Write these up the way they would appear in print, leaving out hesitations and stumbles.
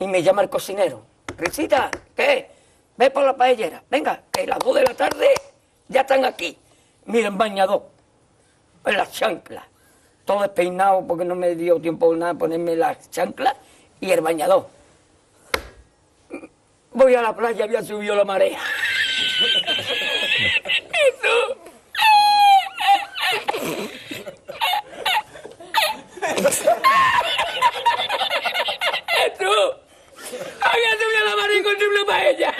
Y me llama el cocinero. Risita, ¿qué? Ve por la paellera. Venga, que las 2 de la tarde ya están aquí. Miren, bañador, en las chanclas. Todo despeinado porque no me dio tiempo nada ponerme las chanclas y el bañador. Voy a la playa, había subido la marea. Jesús. Jesús. Había subido la marea y encontré una paella.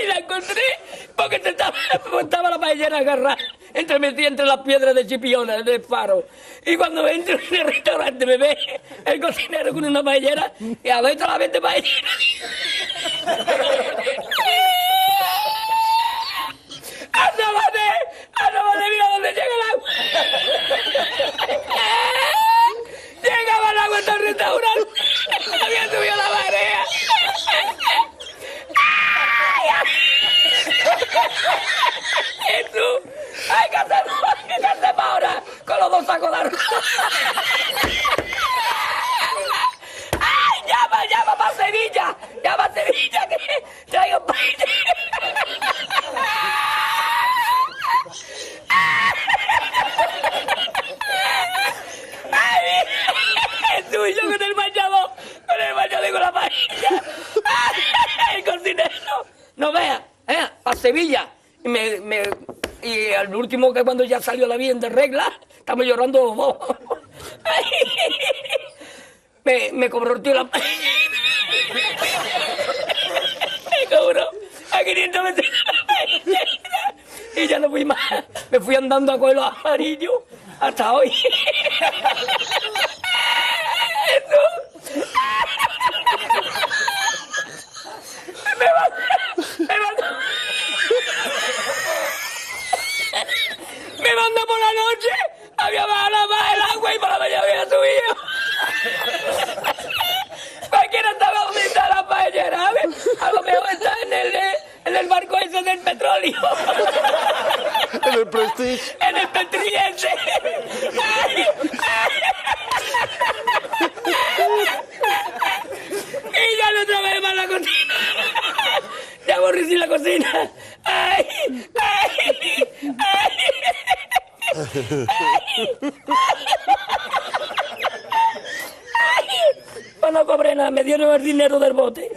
Y la encontré porque estaba la paellera agarrada metida entre las piedras de Chipiona, del faro. Y cuando entro en el restaurante me ve el cocinero con una paellera y a ver la vez paellera. ¡Asómate! ¡Mira dónde llega el agua! Llegaba el agua hasta el restaurante. Había subido la marea. ¡Jesús! ¡Hay que hacer ahora! Con los 2 sacos de arroz. ¡Ay, llama para Sevilla! ¡Llama a Sevilla que traigo paella! ¡Ay, Jesús! Yo con el bañador y con la paella. ¡El cocinero! No vea, para Sevilla. Y al último, que cuando ya salió la bien de regla, estamos llorando los dos. Me cobró el tío la paella. Me cobró a 500 veces la paella. Y ya no fui más. Me fui andando a coger los amarillos hasta hoy. Me mandó por la noche, había bajado más el agua y por la mañana había subido. Cualquiera estaba donde está la paellera, a lo mejor está en el barco ese del petróleo. En el Prestige. En el Petriense. Y ya no trabajé más la cocina. Ya aborrecí la cocina. ¡Ay! Pues no cobré nada, me dieron el dinero del bote.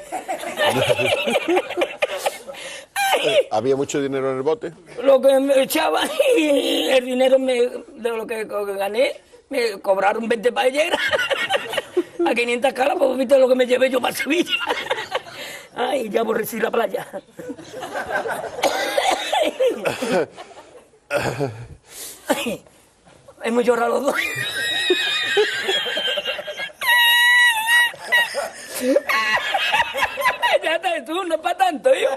¿Había mucho dinero en el bote? Lo que me echaban y el dinero de lo que gané, me cobraron 20 paelleras. A 500 calas, pues viste lo que me llevé yo para Sevilla. Ay, ya aborrecí la playa. Ay, hemos llorado los dos. Ya está, tú, no es para tanto, yo.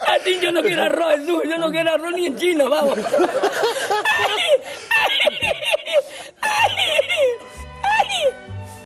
A ti yo no quiero arroz, Jesús, yo no quiero arroz ni en chino, vamos.